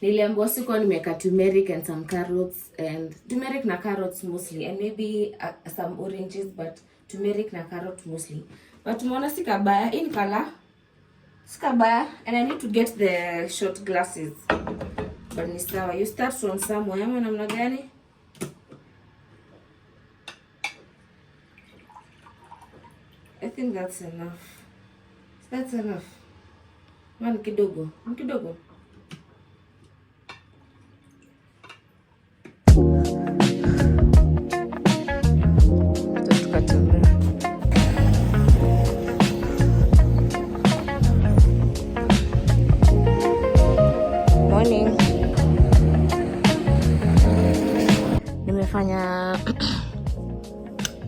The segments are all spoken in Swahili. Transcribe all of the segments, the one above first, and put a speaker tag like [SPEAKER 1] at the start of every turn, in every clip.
[SPEAKER 1] Niliambiwa sikuwa nimeweka turmeric and some carrots, and turmeric na carrots mostly, and maybe some oranges, but turmeric na carrot mostly. But tumeona si kabaya in color. Si kabaya, and I need to get the short glasses. But ni sawa, you start from somewhere. Ama namna gani? I think that's enough. That's enough. Man kidogo. Kidogo. Morning.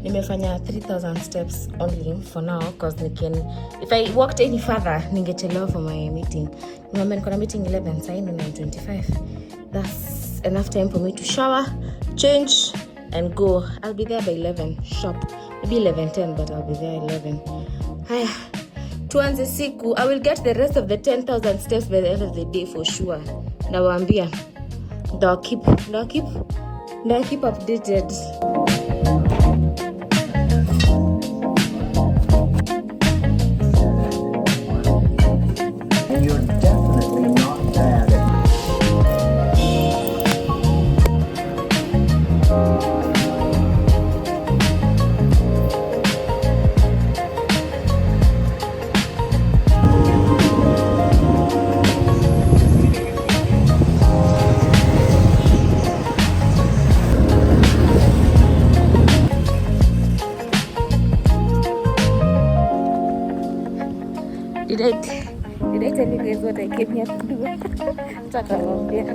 [SPEAKER 1] Nimefanya 3,000 steps only for now, because if I walked any further ningechelewa for my meeting. Remember niko na meeting 11, sasa ni 9:25. That's enough time for me to shower, change and go. I'll be there by 11 shop. Maybe 11:10, but I'll be there 11. Haya. Tuanze siku. I will get the rest of the 10,000 steps by the end of the day for sure. Nawaambia. I'll keep updated. Did I tell you guys what I came here to do? Talk about it.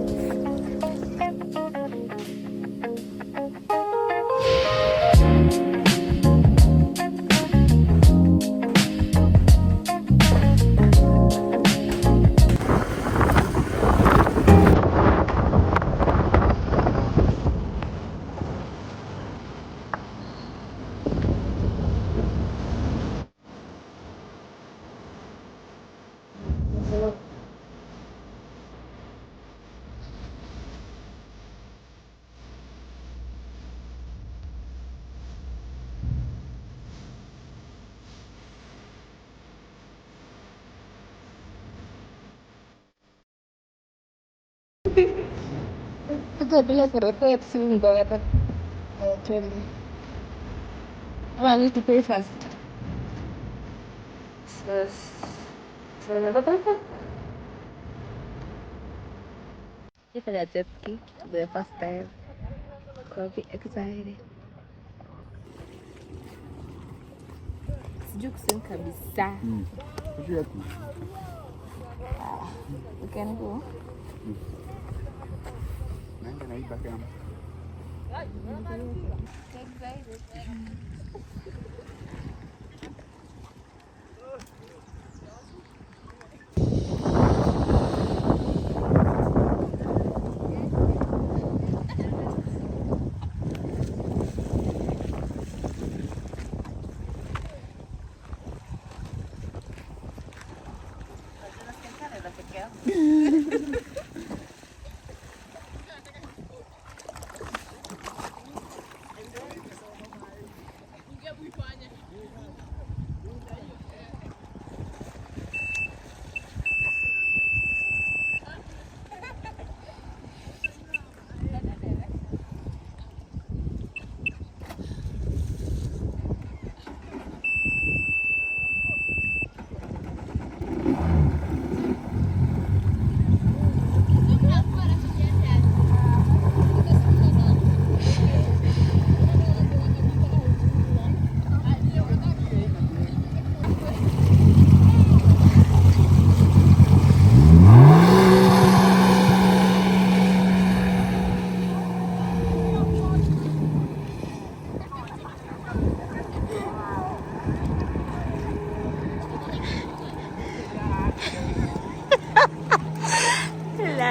[SPEAKER 1] Bila serikali tusingoja twende. I need to pay first. If I jet ski the first time, I'll be excited. Sijui kusema kabisa. We can go.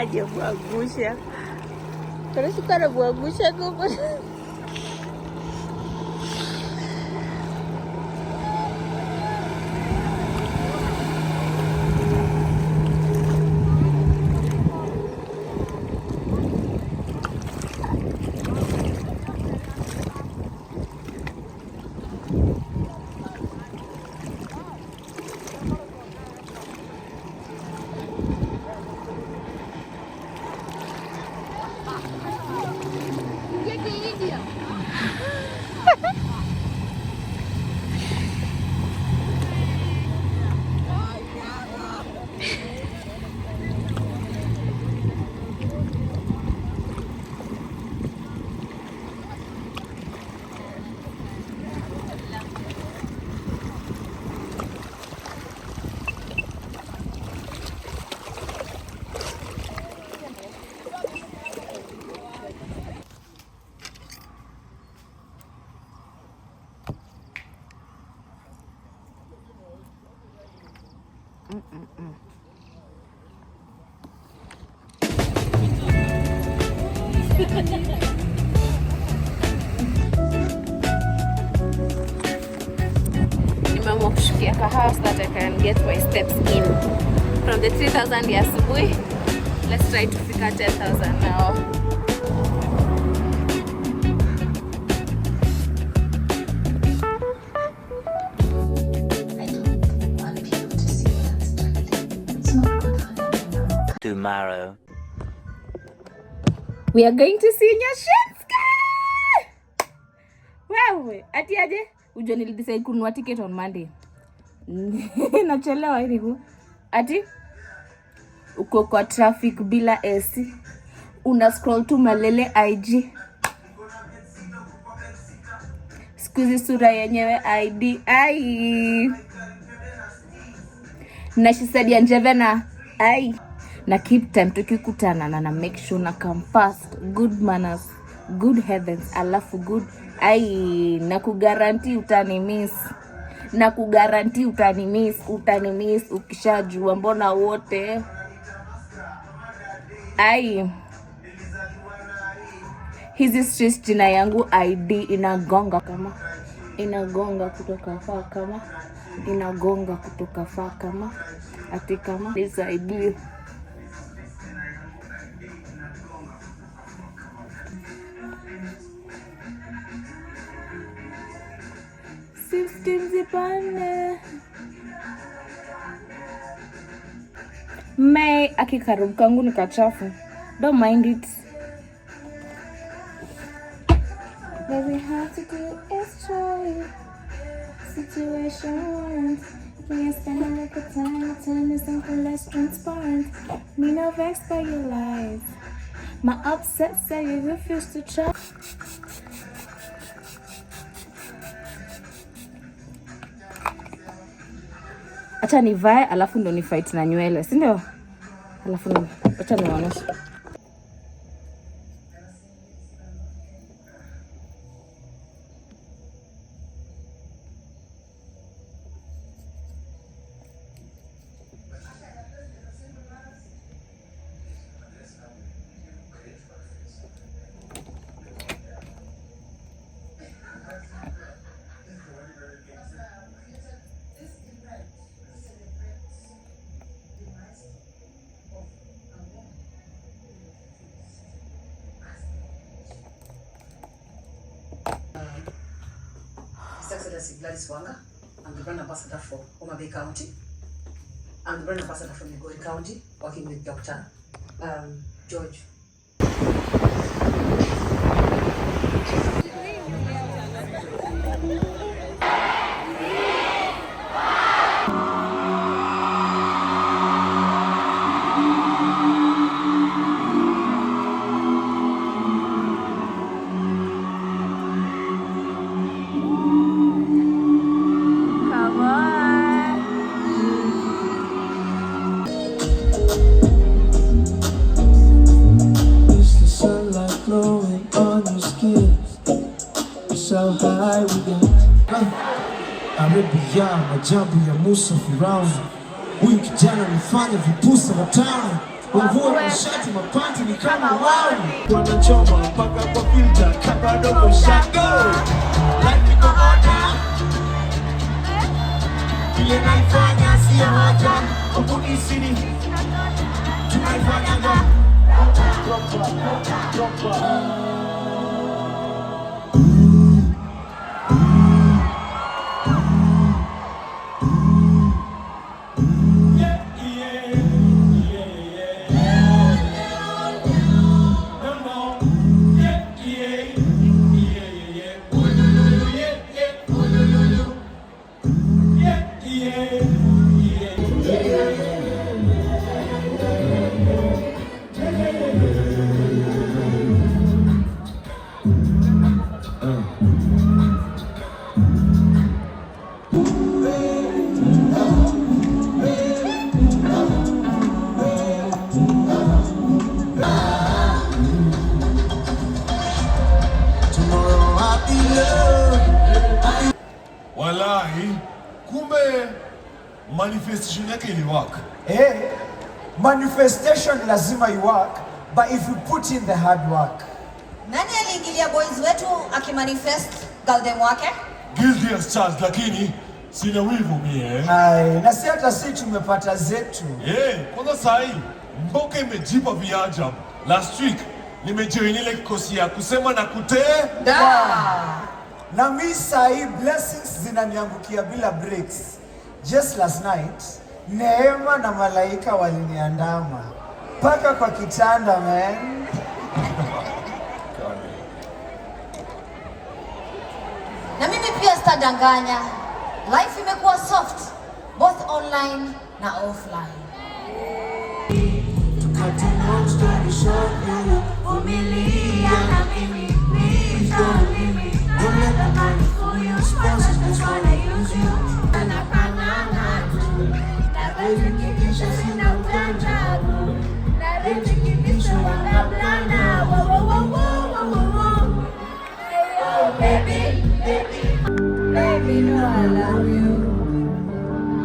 [SPEAKER 1] Aja bagus ya. Terus suka ada bagus ya tuh. Nimeamua kushukia kahawa so that I can get my steps in from the 3,000 ya asubuhi. Let's try to fika 10,000 now.
[SPEAKER 2] Tomorrow.
[SPEAKER 1] We are going to see Nyashinski! Wewe, ati aje? Ujua nilidecide kununua ticket on Monday. Nachelewa hivi. Ati uko kwa traffic bila AC. Una scroll tu malele IG. Sikuzi sura yenyewe ID. Ai. Na she said ya njevena. Ai. Na keep time tukikutana na make sure na come fast. Good manners, good heavens, alafu good. Ai, na kugaranti utanimiss. Na kugaranti utanimiss ukishajua mbona wote. Ai. Hizi streets jina yangu ID inagonga kama. Inagonga kutoka faa kama. Inagonga kutoka faa kama. Ati kama this ID. System zipane. May akikarubu kangu ni kachafu. Don't mind it. What we have to do is try. Situation warrant. Can't spend a little time is something less transparent. Me no vexed by your lies. My upset say you refuse to try. Acha nivae alafu ndo ni fight na nywele, si ndio? Alafu acha niwaoneshe.
[SPEAKER 3] Gladys Wanga. I'm the brand ambassador for Homa Bay County. I'm the brand ambassador for Migori County, working with Dr. George.
[SPEAKER 4] Jambo ya Musa Firauni. Huyu kijana nifanya vipusa watano. Mvua na shati mapanti ni kama wao. Wanachoma mpaka kwa filter kama dogo shago. Life iko moja. Ile naifanya siya haja. Opuni sini. Tunaifanya nga. Drop.
[SPEAKER 5] Wallahi, kumbe
[SPEAKER 4] manifestation yake ili work.
[SPEAKER 2] Manifestation lazima you work, but if you put in the hard work.
[SPEAKER 5] Nani aliingilia boys wetu akimanifest girl wake?
[SPEAKER 4] Guilty as charged, lakini sina wivu mie.
[SPEAKER 2] Na si hata si tumepata zetu.
[SPEAKER 4] Kwanza sahi mboka imejipa viajabu. Last week nimejoin ile kikosi ya kusema na kutenda.
[SPEAKER 2] Na mimi sahi blessings zinaniangukia bila breaks. Just last night neema na malaika waliniandama paka kwa kitanda man.
[SPEAKER 5] Na mimi pia sitadanganya. Life imekuwa soft both online na offline.
[SPEAKER 6] Familia na mimi, please don't leave me. Don't let the money fool you. Sponsors just wanna use you. Anapangana tu. Na rekebisha sina ujanja. Na rekebisha wanablana. Baby, baby, know I love you.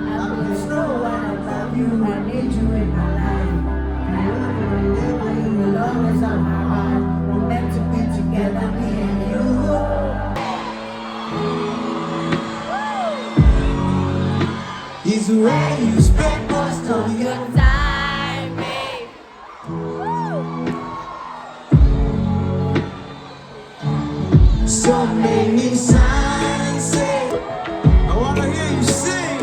[SPEAKER 6] I just know I love you. I need you in my life. You will always have my heart. We're meant to be together, me and you.
[SPEAKER 4] Is the way you spend most of your
[SPEAKER 6] time, babe.
[SPEAKER 4] so many signs say, I wanna hear you sing.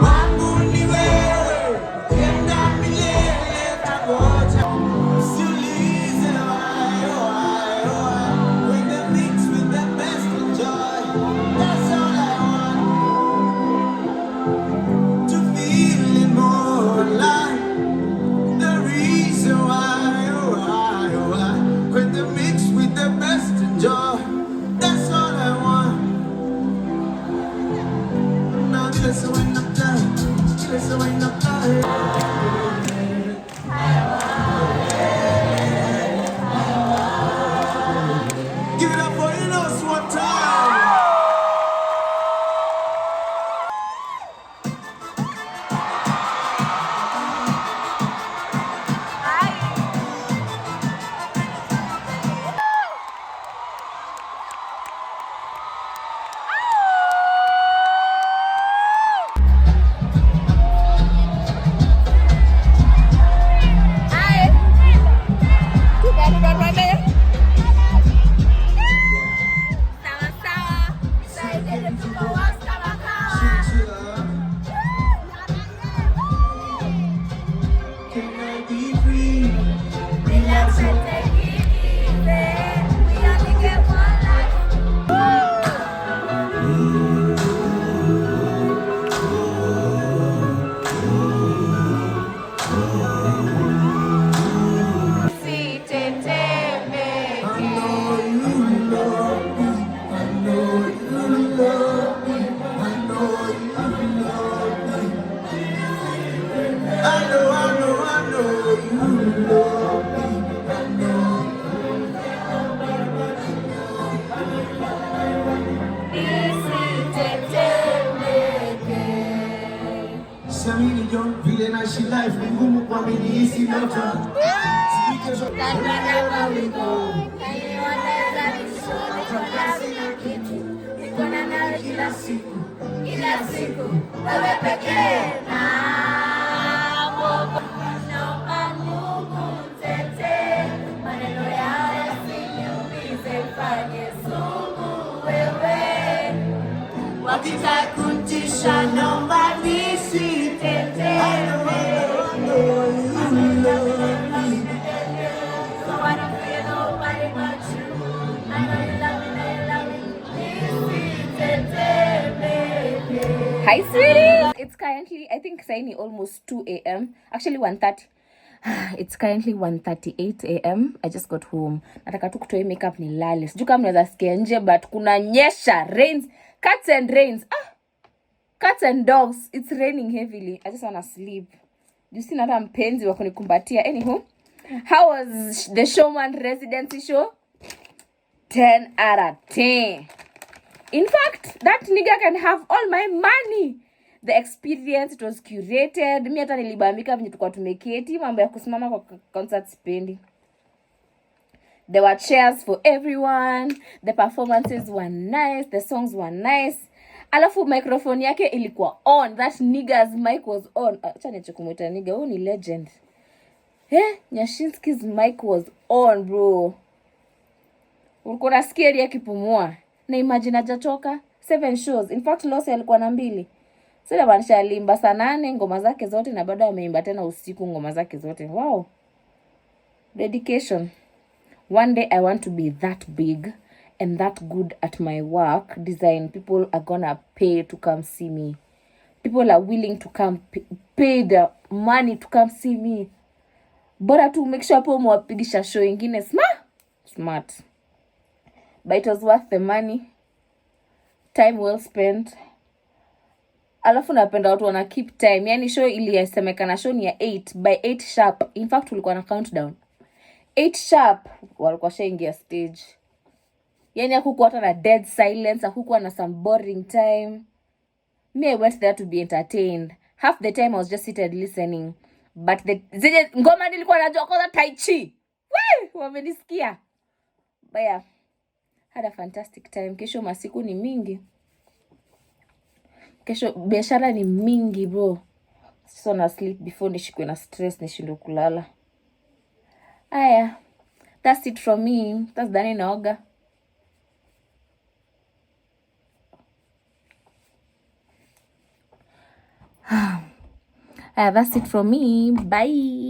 [SPEAKER 4] Wanguni wewe, kenda milele tagoja. Siulize why, when they mix with the best of joy. That's all I want, to feel it more alive. The reason why, when they mix with the best of joy. That's all I want. Now listen when I'm done. Listen when I'm done. Give it up for Enos one time. Can I be free?
[SPEAKER 6] Relax and take it easy. We only get one life. See,
[SPEAKER 4] I know you love me. I know you love me. I know you love me. I know you love me. I know. Samini John, vile naishi life ni ngumu kuamini hisi ndoto. Speakers of
[SPEAKER 6] wherever we go, anyone that is so sina kitu, niko na nawe kila siku, wewe pekee na Mungu. Naomba Mungu mtetee, maneno yao yasiniumize, fanye sumu wewe. Wakitaka kuntisha naomba nisitetee.
[SPEAKER 1] Hi sweetie, it's currently I think saini almost 2 a.m. actually 1:30. It's currently 1:38 a.m. I just got home. Nataka tu kutoa makeup nilale. Sijui kama mnaweza sikia nje but kuna nyesha, rains, cats and rains. Cats and dogs. It's raining heavily. I just want to sleep. You see nata mpenzi wa kunikumbatia. Anywho, how was the Showman residency show? 10 out of 10. In fact, that nigga can have all my money. The experience, it was curated. Mimi hata nilibambika venye tulikuwa tumeketi, mambo ya kusimama kwa concert spendi. There were chairs for everyone. The performances were nice. The songs were nice. Alafu microphone yake ilikuwa on. That nigga's mic was on. Acha niache kumuita nigga. Huyu ni legend. Nyashinski's mic was on, bro. Ulikuwa nasikia yeye akipumua. Na imagine hajatoka 7 shows. In fact, Losi alikuwa na 2. Sasa maanisha alimba saa 8 ngoma zake zote na bado ameimba tena usiku ngoma zake zote. Wow. Dedication. One day I want to be that big and that good at my work. Design. People are gonna pay to come see me. People are willing to come pay the money to come see me. Bora tu make sure hapo mwapigisha show ingine smart. But it was worth the money. Time well spent. Alafu napenda watu wana keep time. Yani show ilisemekana show ni ya 8 by 8 sharp. In fact tulikuwa na countdown. 8 sharp walikuwa shaingia stage. Yani hakukuwa hata na dead silence, hakukuwa na some boring time. Me, I went there to be entertained. Half the time I was just seated listening. But zile ngoma nilikuwa najua kwa tai chi. Wamenisikia. But yeah, had a fantastic time. Kesho masiku ni mingi. Kesho biashara ni mingi, bro. So na sleep before nishikwe na stress nishindwe kulala. Aya. That's it from me. That's Dani Naoga. That's it from me. Bye.